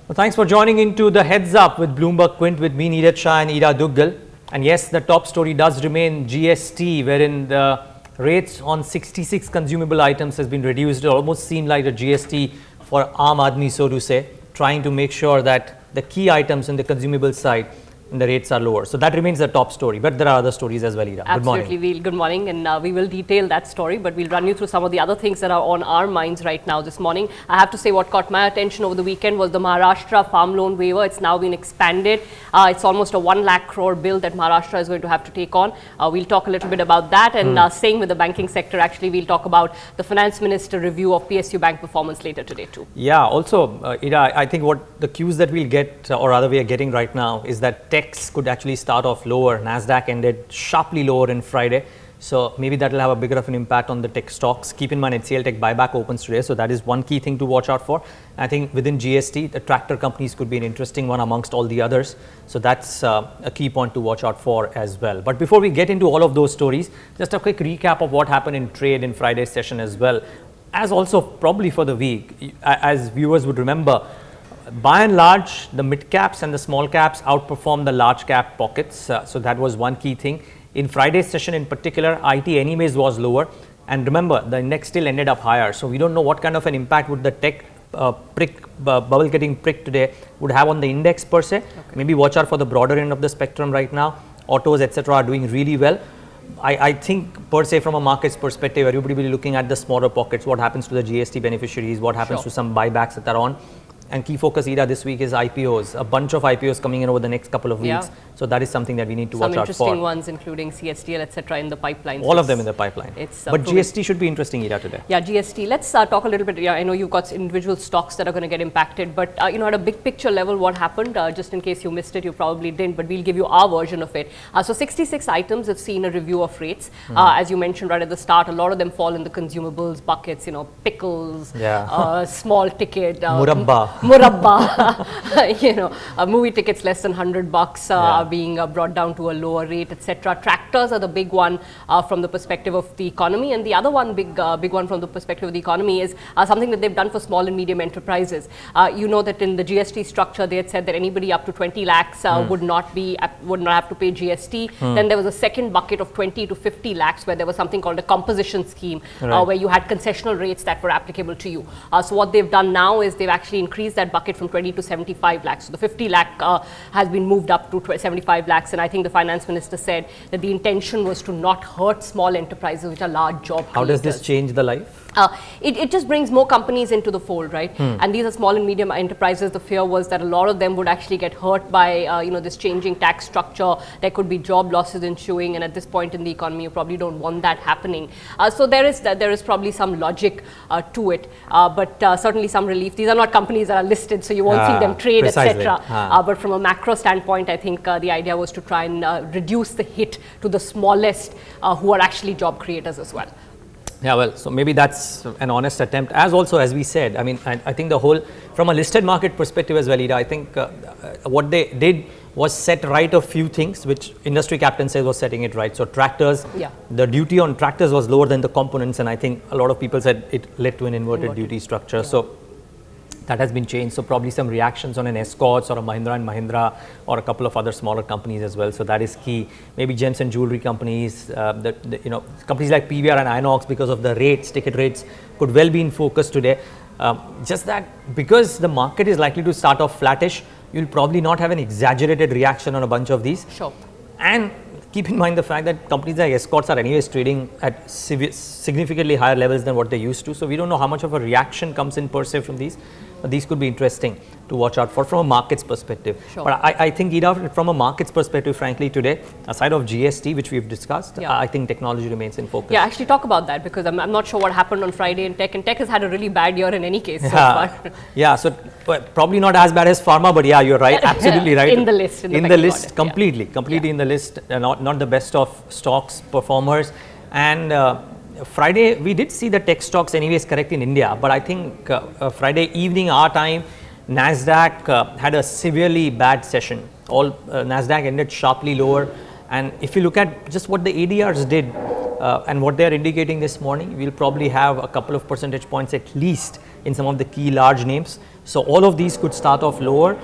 Well, thanks for joining into the Heads Up with BloombergQuint with me, Niraj, Shah and Dugal. And yes, the top story does remain GST, wherein the rates on 66 consumable items has been reduced. It almost seemed like a GST for Aam Aadmi, so to say, trying to make sure that the key items in the consumable side and the rates are lower. So that remains the top story, but there are other stories as well, Ira. Absolutely, good morning, and we will detail that story, but we'll run you through some of the other things that are on our minds right now this morning. I have to say what caught my attention over the weekend was the Maharashtra farm loan waiver. It's now been expanded. It's almost a 1 lakh crore bill that Maharashtra is going to have to take on. We'll talk a little bit about that, and staying with the banking sector, actually, we'll talk about the finance minister review of PSU bank performance later today too. Yeah, also, Ira, I think what the cues that we'll get, or rather we are getting right now, is that techs could actually start off lower. Nasdaq ended sharply lower on Friday, so maybe that will have a bigger of an impact on the tech stocks. Keep in mind HCL Tech buyback opens today, so that is one key thing to watch out for. I think within GST, the tractor companies could be an interesting one amongst all the others, so that's a key point to watch out for as well. But before we get into all of those stories, just a quick recap of what happened in trade in Friday's session as well, as also probably for the week. As viewers would remember, by and large, the mid caps and the small caps outperformed the large cap pockets. So that was one key thing. In Friday's session in particular, IT anyways was lower. And remember, the index still ended up higher. So we don't know what kind of an impact would the tech bubble getting pricked today would have on the index per se. Okay. Maybe watch out for the broader end of the spectrum right now. Autos, etc. are doing really well. I think per se from a markets perspective, everybody will be looking at the smaller pockets. What happens to the GST beneficiaries? What happens to some buybacks that are on? And key focus, Ira, this week is IPOs. A bunch of IPOs coming in over the next couple of weeks. So that is something that we need to watch out for. Some interesting ones, including CSTL, etc., in the pipeline. All of them in the pipeline. But GST should be interesting, Ira, today. Yeah, GST. Let's talk a little bit. Yeah, I know you've got individual stocks that are going to get impacted, but at a big picture level, what happened? Just in case you missed it, you probably didn't, but we'll give you our version of it. So 66 items have seen a review of rates. As you mentioned right at the start, a lot of them fall in the consumables buckets. Pickles, small ticket, murabba. Movie tickets less than $100 are being brought down to a lower rate, etc. Tractors are the big one from the perspective of the economy, and the other one, big one from the perspective of the economy is something that they've done for small and medium enterprises. You know that in the GST structure, they had said that anybody up to 20 lakhs would not have to pay GST. Then there was a second bucket of 20 to 50 lakhs where there was something called a composition scheme, where you had concessional rates that were applicable to you. So what they've done now is they've actually increased that bucket from 20 to 75 lakhs. So the 50 lakh has been moved up to 75 lakhs, and I think the finance minister said that the intention was to not hurt small enterprises, which are large job creators. How does this change the life? It just brings more companies into the fold, right? And these are small and medium enterprises. The fear was that a lot of them would actually get hurt by this changing tax structure. There could be job losses ensuing, and at this point in the economy, you probably don't want that happening. So there is probably some logic to it, but certainly some relief. These are not companies that are listed, so you won't see them trade, etc. But from a macro standpoint, I think the idea was to try and reduce the hit to the smallest who are actually job creators as well. Yeah, well, so maybe that's an honest attempt. As we said, I mean, I think the whole, from a listed market perspective as well, Ira, I think what they did was set right a few things, which industry captain says was setting it right. So tractors, the duty on tractors was lower than the components, and I think a lot of people said it led to an inverted duty structure. So that has been changed. So probably some reactions on an Escorts or a Mahindra and Mahindra or a couple of other smaller companies as well. So that is key. Maybe gems and jewelry companies, companies like PVR and Inox, because of the rates, ticket rates, could well be in focus today. Just that because the market is likely to start off flattish, you'll probably not have an exaggerated reaction on a bunch of these. Sure. And keep in mind the fact that companies like Escorts are anyways trading at significantly higher levels than what they used to. So we don't know how much of a reaction comes in per se from these. But these could be interesting to watch out for from a markets perspective. Sure. But I think, Ira, from a markets perspective, frankly, today, aside of GST, which we've discussed, I think technology remains in focus. Yeah, actually talk about that, because I'm not sure what happened on Friday in tech, and tech has had a really bad year in any case so far. Yeah, so probably not as bad as pharma, but yeah, you're right, absolutely right. In the list. In the list, completely in the list, not the best of stocks performers. And Friday, we did see the tech stocks anyways correct in India, but I think Friday evening our time, Nasdaq had a severely bad session. Nasdaq ended sharply lower, and if you look at just what the ADRs did and what they are indicating this morning, we'll probably have a couple of percentage points at least in some of the key large names. So all of these could start off lower.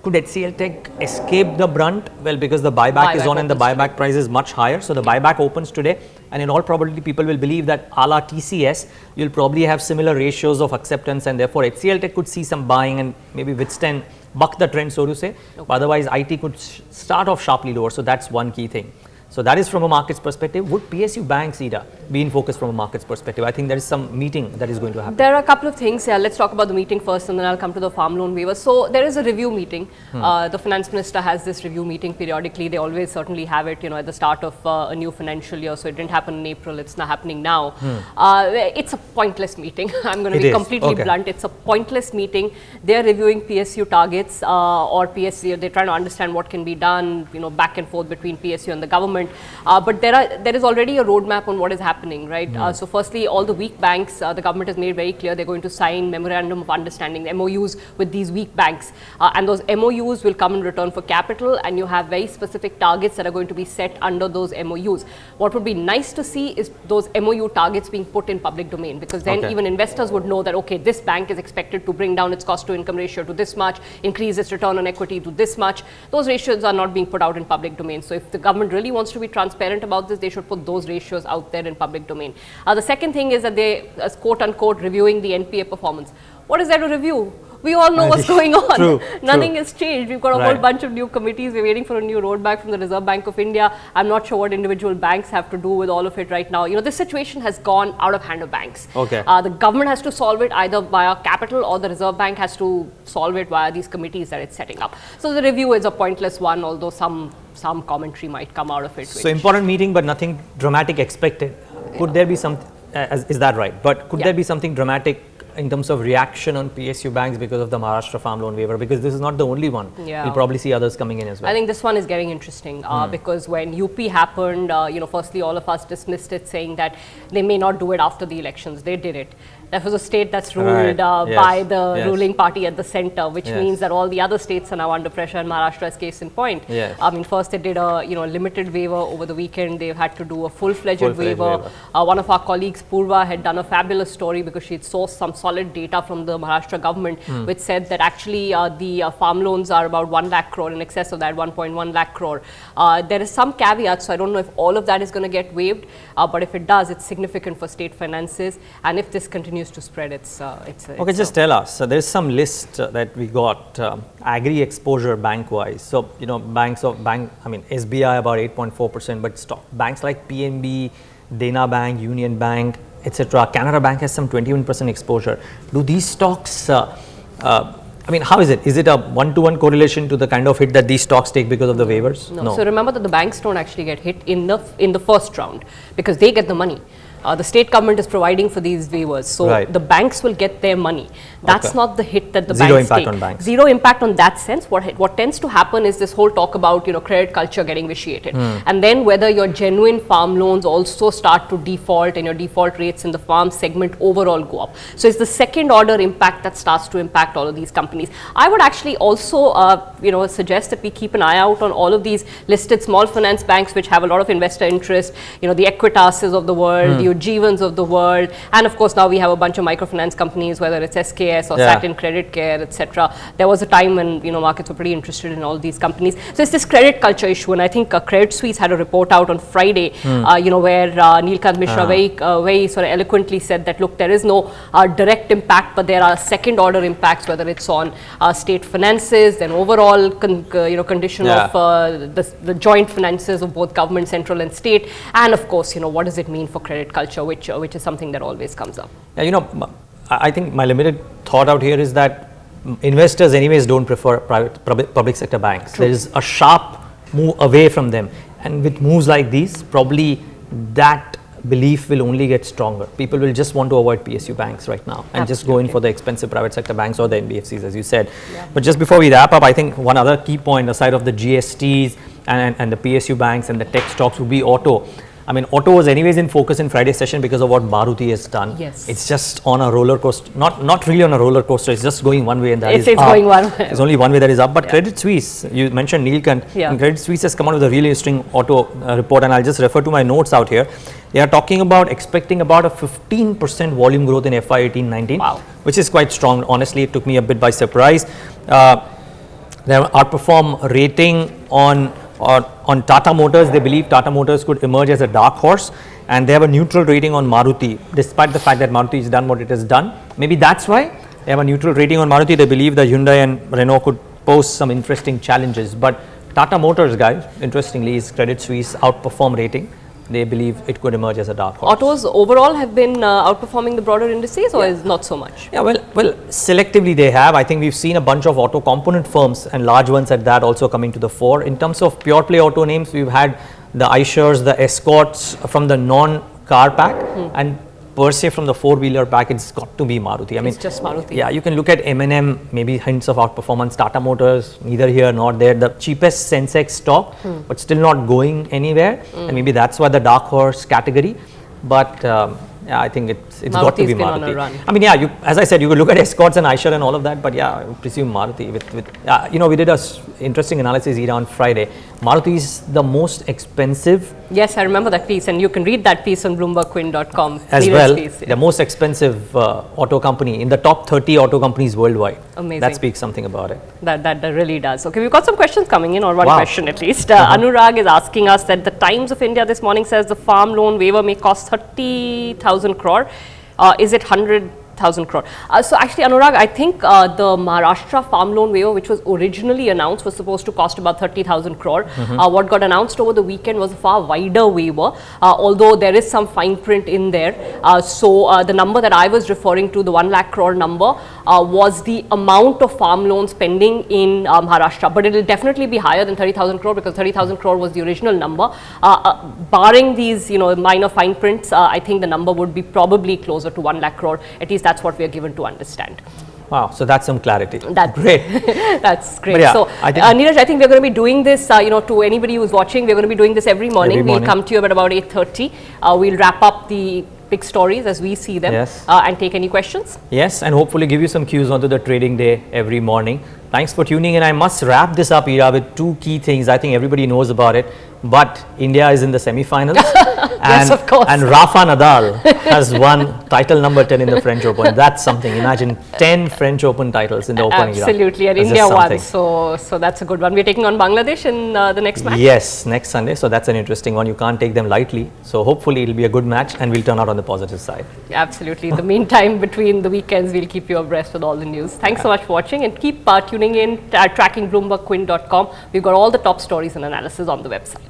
Could HCL Tech escape the brunt? Well, because the buyback is on and the buyback price is much higher. So the buyback opens today, and in all probability, people will believe that a la TCS, you'll probably have similar ratios of acceptance, and therefore HCL Tech could see some buying and maybe withstand, buck the trend, so to say. But otherwise, IT could start off sharply lower. So that's one key thing. So that is from a market's perspective. Would PSU banks, Ida, be in focus from a market's perspective? I think there is some meeting that is going to happen. There are a couple of things. Yeah, let's talk about the meeting first, and then I'll come to the farm loan waiver. So there is a review meeting. The finance minister has this review meeting periodically. They always certainly have it, at the start of a new financial year. So it didn't happen in April. It's not happening now. It's a pointless meeting. I'm going to be completely blunt. It's a pointless meeting. They're reviewing PSU targets or PSU. They're trying to understand what can be done, back and forth between PSU and the government. But there is already a roadmap on what is happening, right? So firstly, all the weak banks, the government has made very clear they're going to sign memorandum of understanding, MOUs with these weak banks. And those MOUs will come in return for capital, and you have very specific targets that are going to be set under those MOUs. What would be nice to see is those MOU targets being put in public domain, because then even investors would know that, okay, this bank is expected to bring down its cost to income ratio to this much, increase its return on equity to this much. Those ratios are not being put out in public domain. So if the government really wants to be transparent about this, they should put those ratios out there in public domain. The second thing is that they, as quote unquote, reviewing the NPA performance. What is there to review? We all know what's going on. Nothing has changed. We've got a whole bunch of new committees. We're waiting for a new roadmap from the Reserve Bank of India. I'm not sure what individual banks have to do with all of it right now. This situation has gone out of hand of banks. The government has to solve it either via capital, or the Reserve Bank has to solve it via these committees that it's setting up. So the review is a pointless one, although some commentary might come out of it. So important meeting, but nothing dramatic expected. Could there be some, is that right? But could there be something dramatic in terms of reaction on PSU banks because of the Maharashtra farm loan waiver? Because this is not the only one. We'll probably see others coming in as well. I think this one is getting interesting because when UP happened, firstly all of us dismissed it, saying that they may not do it after the elections. They did it. That was a state that's ruled by the ruling party at the center, which means that all the other states are now under pressure, and Maharashtra is case in point. I mean, first they did a limited waiver over the weekend. They've had to do a full-fledged waiver. One of our colleagues, Purva, had done a fabulous story because she had sourced some solid data from the Maharashtra government, which said that actually the farm loans are about 1 lakh crore, in excess of that 1.1 lakh crore. There is some caveats, so I don't know if all of that is going to get waived, but if it does, it's significant for state finances, and if this continues to spread, it's okay, just tell us. So there's some list that we got, agri exposure bank wise. So SBI about 8.4%, but banks like PNB, Dena Bank, Union Bank, etc. Canara Bank has some 21% exposure. Do these stocks, how is it? Is it a one-to-one correlation to the kind of hit that these stocks take because of the waivers? No. So remember that the banks don't actually get hit in the first round because they get the money. The state government is providing for these waivers, so the banks will get their money. That's not the hit that the banks take. Zero impact on banks. Zero impact on that sense. What tends to happen is this whole talk about credit culture getting vitiated, and then whether your genuine farm loans also start to default and your default rates in the farm segment overall go up. So it's the second order impact that starts to impact all of these companies. I would actually also suggest that we keep an eye out on all of these listed small finance banks which have a lot of investor interest. The Equitases of the world, the Ujjivans of the world, and of course now we have a bunch of microfinance companies, whether it's SKS or Satin Credit Care, etc. There was a time when markets were pretty interested in all these companies. So it's this credit culture issue, and I think Credit Suisse had a report out on Friday, where Neelkant Mishra very sort of eloquently said that look, there is no direct impact, but there are second order impacts, whether it's on state finances, then overall condition of the joint finances of both government, central and state, and of course what does it mean for credit culture, which is something that always comes up. I think my limited thought out here is that investors anyways don't prefer public sector banks. There is a sharp move away from them, and with moves like these, probably that belief will only get stronger. People will just want to avoid PSU banks right now and just go in for the expensive private sector banks or the NBFCs, as you said. But just before we wrap up, I think one other key point aside of the GSTs and the PSU banks and the tech stocks would be auto. I mean, auto was anyways in focus in Friday's session because of what Maruti has done. Yes. It's just on a roller coaster, not really on a roller coaster, it's just going one way and that is It's up. going one way. There's only one way that is up. But Credit Suisse, you mentioned Neelkant, Yeah. and Credit Suisse has come out with a really interesting auto report, and I'll just refer to my notes out here. They are talking about expecting about a 15% volume growth in FY 18-19, Wow. which is quite strong. Honestly, it took me a bit by surprise. They have outperform rating on Tata Motors. They believe Tata Motors could emerge as a dark horse, and they have a neutral rating on Maruti, despite the fact that Maruti has done what it has done. Maybe that's why they have a neutral rating on Maruti. They believe that Hyundai and Renault could pose some interesting challenges. But Tata Motors, guys, interestingly, is Credit Suisse outperform rating. They believe it could emerge as a dark horse. Autos overall have been outperforming the broader indices, or is not so much? Yeah, well, selectively they have. I think we've seen a bunch of auto component firms and large ones at that also coming to the fore. In terms of pure play auto names, we've had the iShares, the Escorts from the non-car pack, and per se from the four-wheeler pack, it's got to be Maruti. I mean, It's just Maruti. Yeah, you can look at M&M, maybe hints of outperformance. Tata Motors, neither here nor there. The cheapest Sensex stock, but still not going anywhere. And maybe that's why the dark horse category. But yeah, I think it's got to be Maruti's been on a Maruti. run. I mean, yeah, as I said, you could look at Escorts and iShares and all of that, but yeah, I would presume Maruti. You know, we did a interesting analysis here on Friday. Maruti is the most expensive. Yes, I remember that piece, and you can read that piece on BloombergQuint.com. As Niraj well, piece, yeah. the most expensive auto company in the top 30 auto companies worldwide. Amazing. That speaks something about it. That really does. Okay, we've got some questions coming in, or one Wow. question at least. Anurag is asking us that the Times of India this morning says the farm loan waiver may cost 30,000 crore. Is it 100,000 crore? So actually, Anurag, I think the Maharashtra farm loan waiver, which was originally announced, was supposed to cost about 30,000 crore. What got announced over the weekend was a far wider waiver, although there is some fine print in there. So the number that I was referring to, the 1 lakh crore number, was the amount of farm loans pending in Maharashtra. But it will definitely be higher than 30,000 crore, because 30,000 crore was the original number. Barring these, minor fine prints, I think the number would be probably closer to 1 lakh crore. At least that's what we are given to understand. Wow, so that's some clarity. That's great. That's great. But yeah, so, Niraj, I think we're going to be doing this, to anybody who's watching, we're going to be doing this every morning. We'll come to you at about 8:30. We'll wrap up the big stories as we see them, and take any questions. Yes, and hopefully give you some cues onto the trading day every morning. Thanks for tuning in. I must wrap this up, Ira, with two key things. I think everybody knows about it, but India is in the semi-finals. Yes, of course. And Rafa Nadal has won title number 10 in the French Open. That's something. Imagine 10 French Open titles in the opening round. Absolutely, and That's India just won, something. so that's a good one. We're taking on Bangladesh in the next match. Yes, next Sunday. So that's an interesting one. You can't take them lightly. So hopefully it'll be a good match, and we'll turn out on the positive side. Absolutely. In the meantime, between the weekends, we'll keep you abreast with all the news. Thanks so much for watching, and keep tuning in, tracking BloombergQuint.com. We've got all the top stories and analysis on the website.